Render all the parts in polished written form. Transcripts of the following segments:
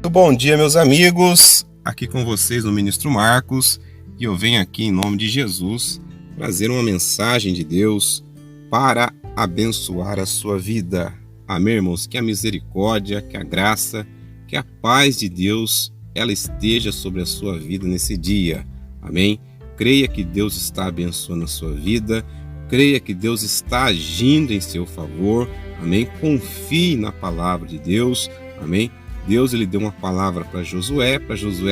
Muito bom dia, meus amigos. Aqui com vocês o Ministro Marcos e eu venho aqui em nome de Jesus trazer uma mensagem de Deus para abençoar a sua vida. Amém, irmãos? Que a misericórdia, que a graça, que a paz de Deus ela esteja sobre a sua vida nesse dia. Amém? Creia que Deus está abençoando a sua vida. Creia que Deus está agindo em seu favor. Amém? Confie na palavra de Deus. Amém? Deus ele deu uma palavra para Josué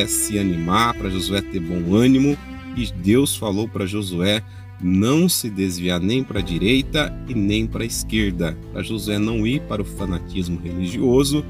se animar, para Josué ter bom ânimo. E Deus falou para Josué não se desviar nem para a direita e nem para a esquerda. Para Josué não ir para o fanatismo religioso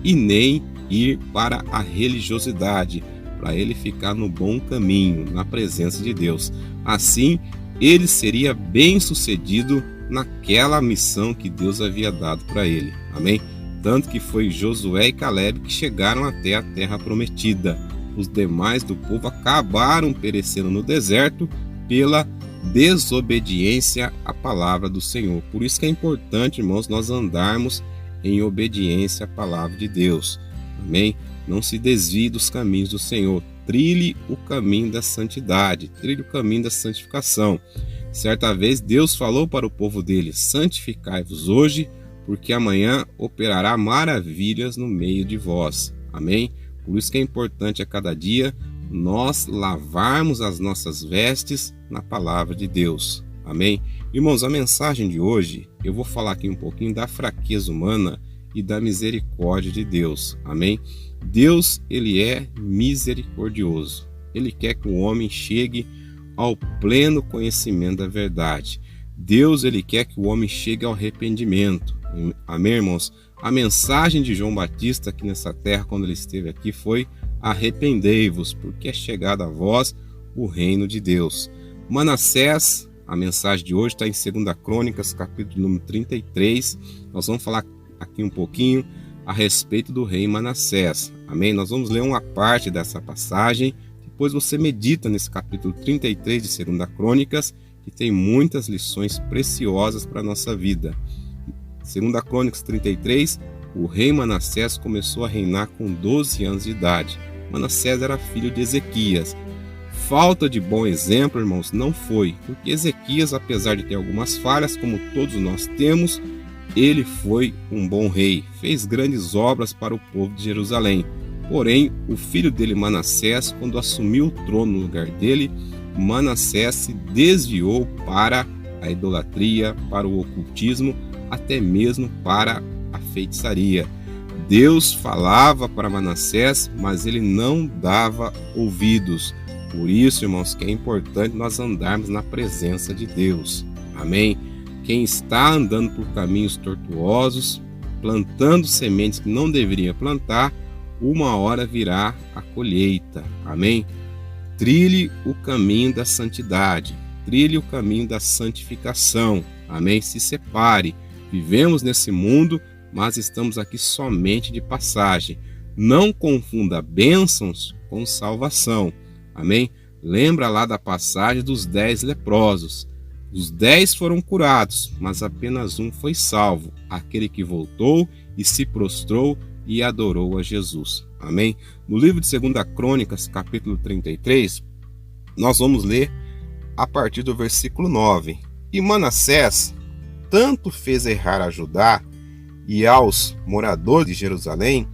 e nem ir para a religiosidade. Para ele ficar no bom caminho, na presença de Deus. Assim, ele seria bem-sucedido naquela missão que Deus havia dado para ele. Amém? Tanto que foi Josué e Caleb que chegaram até a terra prometida. Os demais do povo acabaram perecendo no deserto pela desobediência à palavra do Senhor. Por isso que é importante, irmãos, nós andarmos em obediência à palavra de Deus. Amém? Não se desvie dos caminhos do Senhor. Trilhe o caminho da santidade, trilhe o caminho da santificação. Certa vez Deus falou para o povo dele: santificai-vos hoje, porque amanhã operará maravilhas no meio de vós. Amém? Por isso que é importante a cada dia nós lavarmos as nossas vestes na palavra de Deus. Amém? Irmãos, a mensagem de hoje, eu vou falar aqui um pouquinho da fraqueza humana e da misericórdia de Deus. Amém? Deus, ele é misericordioso. Ele quer que o homem chegue ao pleno conhecimento da verdade. Deus, ele quer que o homem chegue ao arrependimento. Amém, irmãos? A mensagem de João Batista aqui nessa terra, quando ele esteve aqui, foi: arrependei-vos, porque é chegado a vós o reino de Deus. Manassés, a mensagem de hoje está em 2 Crônicas, capítulo número 33. Nós vamos falar aqui um pouquinho a respeito do rei Manassés. Amém? Nós vamos ler uma parte dessa passagem. Depois você medita nesse capítulo 33 de 2 Crônicas, que tem muitas lições preciosas para a nossa vida. 2 Crônicas 33, o rei Manassés começou a reinar com 12 anos de idade. Manassés era filho de Ezequias. Falta de bom exemplo, irmãos, não foi, porque Ezequias, apesar de ter algumas falhas, como todos nós temos, ele foi um bom rei, fez grandes obras para o povo de Jerusalém. Porém, o filho dele, Manassés, quando assumiu o trono no lugar dele, Manassés se desviou para a idolatria, para o ocultismo, até mesmo para a feitiçaria. Deus falava para Manassés, mas ele não dava ouvidos. Por isso, irmãos, que é importante nós andarmos na presença de Deus. Amém? Quem está andando por caminhos tortuosos, plantando sementes que não deveria plantar, uma hora virá a colheita. Amém? Trilhe o caminho da santidade, trilhe o caminho da santificação. Amém? Se separe. Vivemos nesse mundo, mas estamos aqui somente de passagem. Não confunda bênçãos com salvação. Amém? Lembra lá da passagem dos 10 leprosos. Os 10 foram curados, mas apenas um foi salvo, aquele que voltou e se prostrou e adorou a Jesus. Amém? No livro de 2 Crônicas, capítulo 33, nós vamos ler a partir do versículo 9. E Manassés tanto fez errar a Judá e aos moradores de Jerusalém,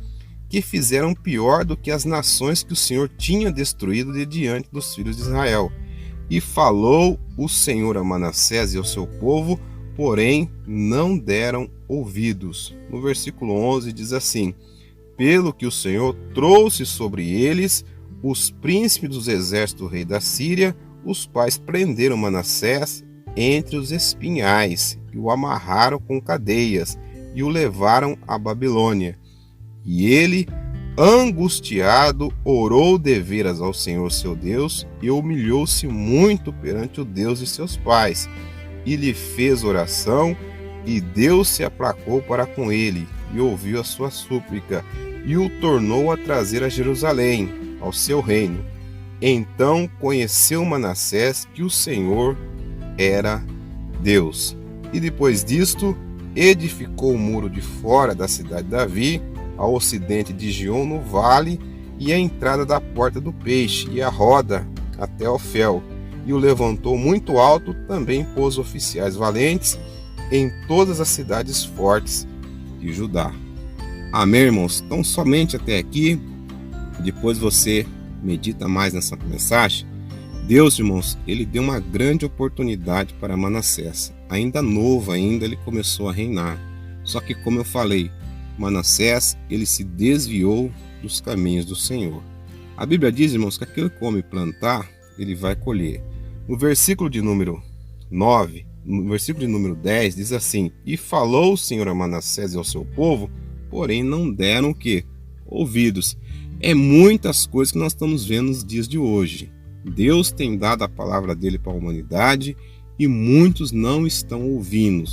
que fizeram pior do que as nações que o Senhor tinha destruído de diante dos filhos de Israel. E falou o Senhor a Manassés e ao seu povo, porém não deram ouvidos. No versículo 11 diz assim: pelo que o Senhor trouxe sobre eles os príncipes dos exércitos do rei da Síria, os quais prenderam Manassés entre os espinhais, e o amarraram com cadeias, e o levaram à Babilônia. E ele, angustiado, orou deveras ao Senhor seu Deus, e humilhou-se muito perante o Deus de seus pais, e lhe fez oração, e Deus se aplacou para com ele, e ouviu a sua súplica, e o tornou a trazer a Jerusalém, ao seu reino. Então conheceu Manassés que o Senhor era Deus. E depois disto, edificou o muro de fora da cidade de Davi, ao ocidente de Gion no vale, e a entrada da porta do peixe, e a roda até Ofel, e o levantou muito alto, também pôs oficiais valentes em todas as cidades fortes de Judá. Amém, irmãos? Então, somente até aqui, depois você medita mais nessa mensagem. Deus, irmãos, ele deu uma grande oportunidade para Manassés. Ainda novo, ele começou a reinar. Só que, como eu falei, Manassés, ele se desviou dos caminhos do Senhor. A Bíblia diz, irmãos, que aquele que come plantar, ele vai colher. No versículo de número 9, no versículo de número 10, diz assim: E falou o Senhor a Manassés e ao seu povo, porém não deram o quê? Ouvidos. É muitas coisas que nós estamos vendo nos dias de hoje. Deus tem dado a palavra dele para a humanidade e muitos não estão ouvindo.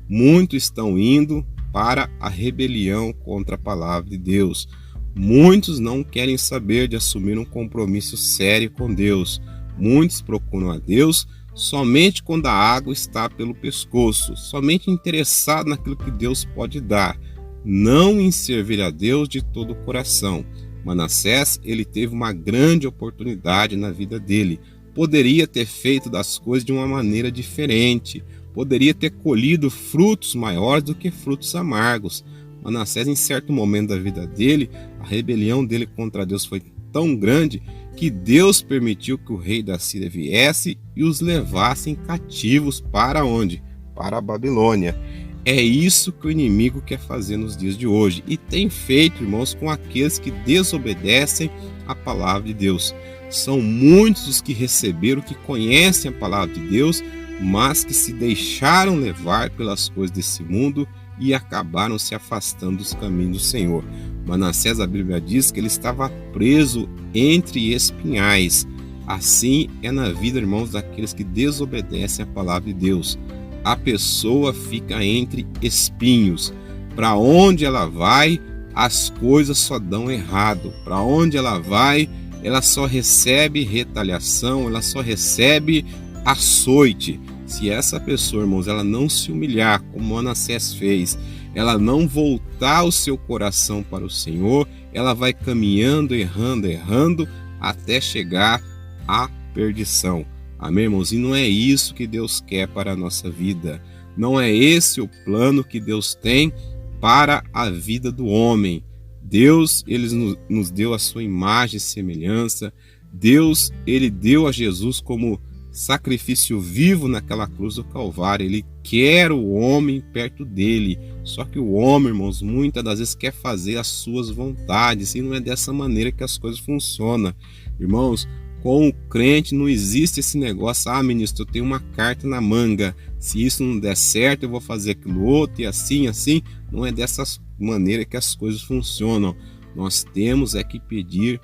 Muitos estão indo para a rebelião contra a palavra de Deus. Muitos não querem saber de assumir um compromisso sério com Deus. Muitos procuram a Deus somente quando a água está pelo pescoço, somente interessado naquilo que Deus pode dar, não em servir a Deus de todo o coração. Manassés, ele teve uma grande oportunidade na vida dele. Poderia ter feito das coisas de uma maneira diferente. Poderia ter colhido frutos maiores do que frutos amargos. Manassés, em certo momento da vida dele, a rebelião dele contra Deus foi tão grande que Deus permitiu que o rei da Síria viesse e os levasse cativos para onde? Para a Babilônia. É isso que o inimigo quer fazer nos dias de hoje e tem feito, irmãos, com aqueles que desobedecem a palavra de Deus. São muitos os que receberam, que conhecem a palavra de Deus, mas que se deixaram levar pelas coisas desse mundo e acabaram se afastando dos caminhos do Senhor. Manassés, a Bíblia diz que ele estava preso entre espinhais. Assim é na vida, irmãos, daqueles que desobedecem a palavra de Deus. A pessoa fica entre espinhos. Para onde ela vai, as coisas só dão errado. Para onde ela vai, ela só recebe retaliação, ela só recebe açoite. Se essa pessoa, irmãos, ela não se humilhar, como Manassés fez, ela não voltar o seu coração para o Senhor, ela vai caminhando, errando, até chegar à perdição. Amém, irmãos? E não é isso que Deus quer para a nossa vida. Não é esse o plano que Deus tem para a vida do homem. Deus, ele nos deu a sua imagem e semelhança. Deus, ele deu a Jesus como sacrifício vivo naquela cruz do Calvário. Ele quer o homem perto dele. Só que o homem, irmãos, muitas das vezes quer fazer as suas vontades. E não é dessa maneira que as coisas funcionam. Irmãos, com o crente não existe esse negócio: ah, ministro, eu tenho uma carta na manga, se isso não der certo eu vou fazer aquilo outro, e assim. Não é dessa maneira que as coisas funcionam. Nós temos que pedir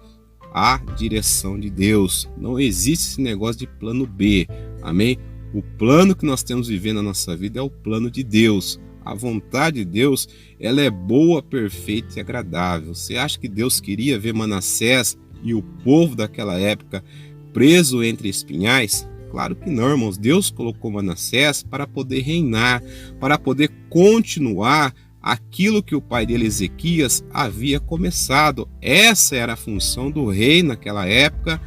a direção de Deus. Não existe esse negócio de plano B, amém? O plano que nós temos vivendo na nossa vida é o plano de Deus. A vontade de Deus, ela é boa, perfeita e agradável. Você acha que Deus queria ver Manassés e o povo daquela época preso entre espinhais? Claro que não, irmãos. Deus colocou Manassés para poder reinar, para poder continuar aquilo que o pai dele, Ezequias, havia começado. Essa era a função do rei naquela época,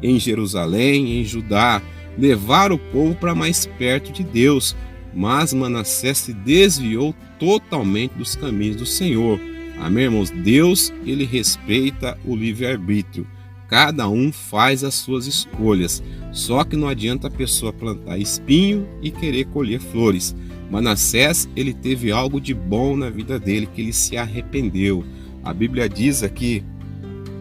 em Jerusalém, em Judá, levar o povo para mais perto de Deus. Mas Manassés se desviou totalmente dos caminhos do Senhor. Amém, irmãos? Deus, ele respeita o livre-arbítrio. Cada um faz as suas escolhas. Só que não adianta a pessoa plantar espinho e querer colher flores. Manassés, ele teve algo de bom na vida dele, que ele se arrependeu. A Bíblia diz aqui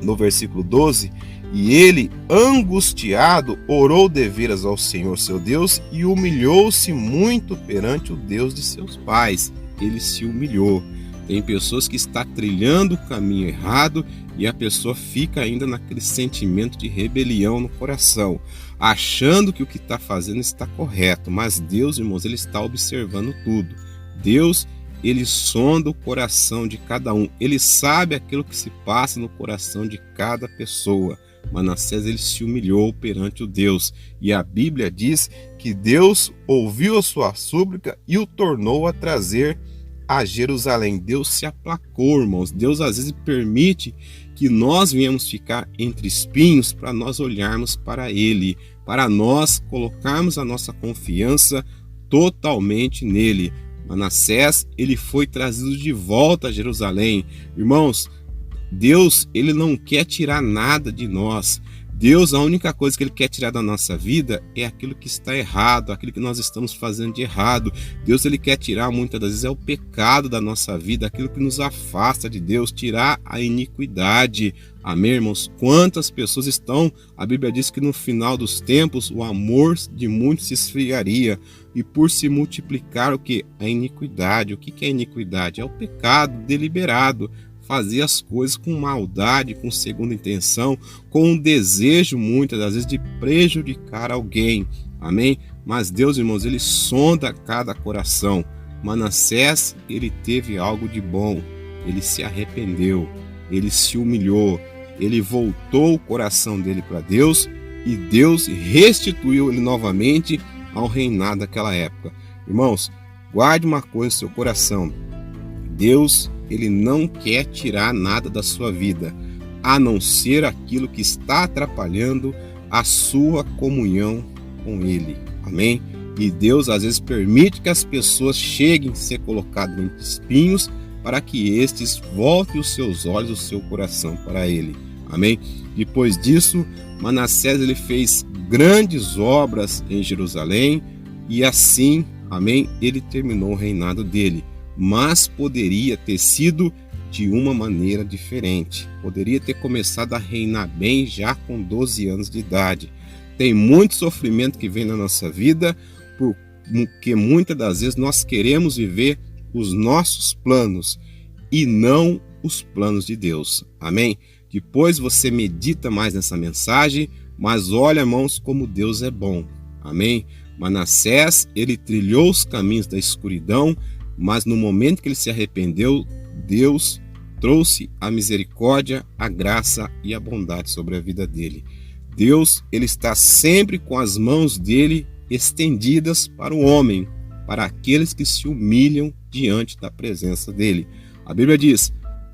no versículo 12: e ele, angustiado, orou deveras ao Senhor seu Deus e humilhou-se muito perante o Deus de seus pais. Ele se humilhou. Tem pessoas que estão trilhando o caminho errado e a pessoa fica ainda naquele sentimento de rebelião no coração, achando que o que está fazendo está correto. Mas Deus, irmãos, ele está observando tudo. Deus, ele sonda o coração de cada um. Ele sabe aquilo que se passa no coração de cada pessoa. Manassés, ele se humilhou perante o Deus. E a Bíblia diz que Deus ouviu a sua súplica e o tornou a trazer a Jerusalém. Deus se aplacou, irmãos. Deus às vezes permite que nós venhamos ficar entre espinhos para nós olharmos para Ele, para nós colocarmos a nossa confiança totalmente nele. Manassés, ele foi trazido de volta a Jerusalém. Irmãos, Deus, ele não quer tirar nada de nós. Deus, a única coisa que ele quer tirar da nossa vida é aquilo que está errado, aquilo que nós estamos fazendo de errado. Deus, ele quer tirar muitas das vezes é o pecado da nossa vida, aquilo que nos afasta de Deus, tirar a iniquidade. Amém, irmãos? Quantas pessoas estão, a Bíblia diz que no final dos tempos o amor de muitos se esfriaria e por se multiplicar o que? A iniquidade. O que é iniquidade? É o pecado deliberado. Fazer as coisas com maldade, com segunda intenção, com um desejo muitas das vezes de prejudicar alguém, amém? Mas Deus, irmãos, ele sonda cada coração. Manassés, ele teve algo de bom, ele se arrependeu, ele se humilhou, ele voltou o coração dele para Deus e Deus restituiu ele novamente ao reinado daquela época. Irmãos, guarde uma coisa no seu coração, Deus, ele não quer tirar nada da sua vida, a não ser aquilo que está atrapalhando a sua comunhão com Ele. Amém? E Deus às vezes permite que as pessoas cheguem a ser colocadas entre espinhos para que estes voltem os seus olhos, o seu coração para Ele. Amém? Depois disso, Manassés ele fez grandes obras em Jerusalém e assim, amém, ele terminou o reinado dele. Mas poderia ter sido de uma maneira diferente. Poderia ter começado a reinar bem já com 12 anos de idade. Tem muito sofrimento que vem na nossa vida, porque muitas das vezes nós queremos viver os nossos planos e não os planos de Deus. Amém? Depois você medita mais nessa mensagem, mas olha, irmãos, como Deus é bom. Amém? Manassés, ele trilhou os caminhos da escuridão, mas no momento que ele se arrependeu, Deus trouxe a misericórdia, a graça e a bondade sobre a vida dele. Deus, ele está sempre com as mãos dele estendidas para o homem, para aqueles que se humilham diante da presença dele. A Bíblia diz: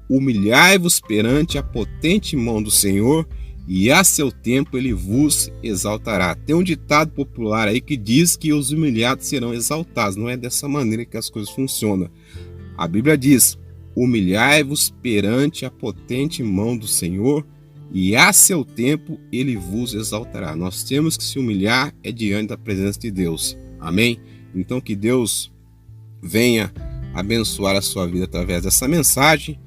humilhai-vos perante a potente mão do Senhor, e a seu tempo ele vos exaltará. Tem um ditado popular aí que diz que os humilhados serão exaltados. Não é dessa maneira que as coisas funcionam. A Bíblia diz: humilhai-vos perante a potente mão do Senhor, e a seu tempo ele vos exaltará. Nós temos que se humilhar diante da presença de Deus. Amém? Então que Deus venha abençoar a sua vida através dessa mensagem.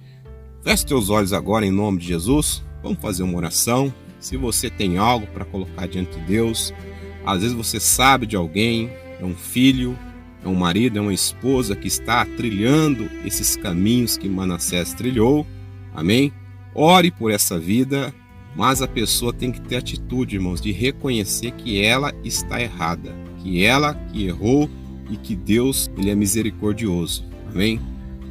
Feche teus olhos agora em nome de Jesus. Vamos fazer uma oração. Se você tem algo para colocar diante de Deus, às vezes você sabe de alguém, é um filho, é um marido, é uma esposa que está trilhando esses caminhos que Manassés trilhou. Amém? Ore por essa vida, mas a pessoa tem que ter atitude, irmãos, de reconhecer que ela está errada, que ela que errou e que Deus, ele é misericordioso. Amém?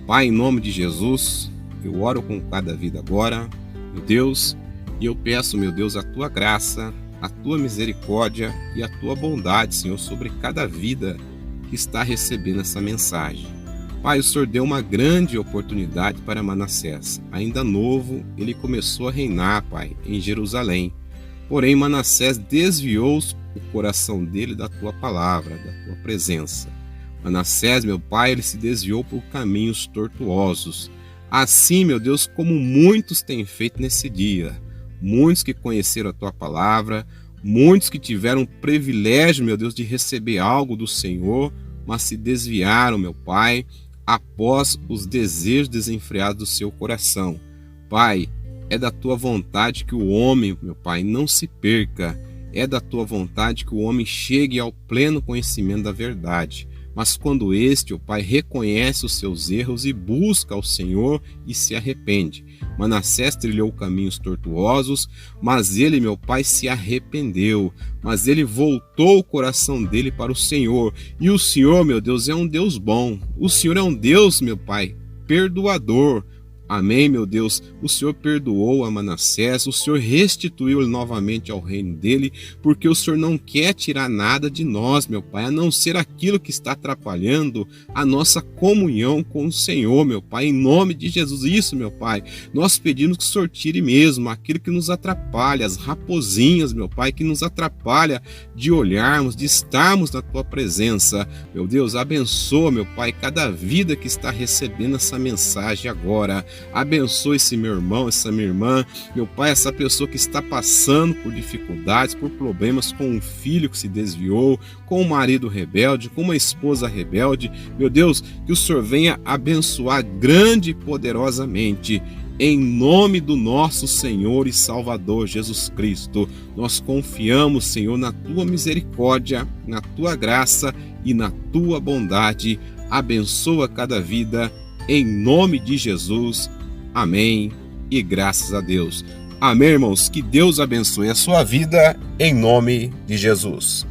Pai, em nome de Jesus, eu oro com cada vida agora, meu Deus, e eu peço, meu Deus, a tua graça, a tua misericórdia e a tua bondade, Senhor, sobre cada vida que está recebendo essa mensagem. Pai, o Senhor deu uma grande oportunidade para Manassés. Ainda novo, ele começou a reinar, Pai, em Jerusalém. Porém, Manassés desviou o coração dele da tua palavra, da tua presença. Manassés, meu Pai, ele se desviou por caminhos tortuosos. Assim, meu Deus, como muitos têm feito nesse dia, muitos que conheceram a tua palavra, muitos que tiveram o privilégio, meu Deus, de receber algo do Senhor, mas se desviaram, meu Pai, após os desejos desenfreados do seu coração. Pai, é da tua vontade que o homem, meu Pai, não se perca, é da tua vontade que o homem chegue ao pleno conhecimento da verdade. Mas quando este, ó Pai, reconhece os seus erros e busca ao Senhor e se arrepende. Manassés trilhou caminhos tortuosos, mas ele, meu Pai, se arrependeu. Mas ele voltou o coração dele para o Senhor. E o Senhor, meu Deus, é um Deus bom. O Senhor é um Deus, meu Pai, perdoador. Amém, meu Deus. O Senhor perdoou a Manassés, o Senhor restituiu ele novamente ao reino dele, porque o Senhor não quer tirar nada de nós, meu Pai, a não ser aquilo que está atrapalhando a nossa comunhão com o Senhor, meu Pai, em nome de Jesus. Isso, meu Pai, nós pedimos que o Senhor tire mesmo aquilo que nos atrapalha, as raposinhas, meu Pai, que nos atrapalha de olharmos, de estarmos na Tua presença. Meu Deus, abençoa, meu Pai, cada vida que está recebendo essa mensagem agora. Abençoe esse meu irmão, essa minha irmã, meu Pai, essa pessoa que está passando por dificuldades, por problemas com um filho que se desviou, com um marido rebelde, com uma esposa rebelde. Meu Deus, que o Senhor venha abençoar grande e poderosamente. Em nome do nosso Senhor e Salvador Jesus Cristo, nós confiamos, Senhor, na Tua misericórdia, na Tua graça e na Tua bondade. Abençoa cada vida, em nome de Jesus. Amém e graças a Deus. Amém, irmãos. Que Deus abençoe a sua vida, em nome de Jesus.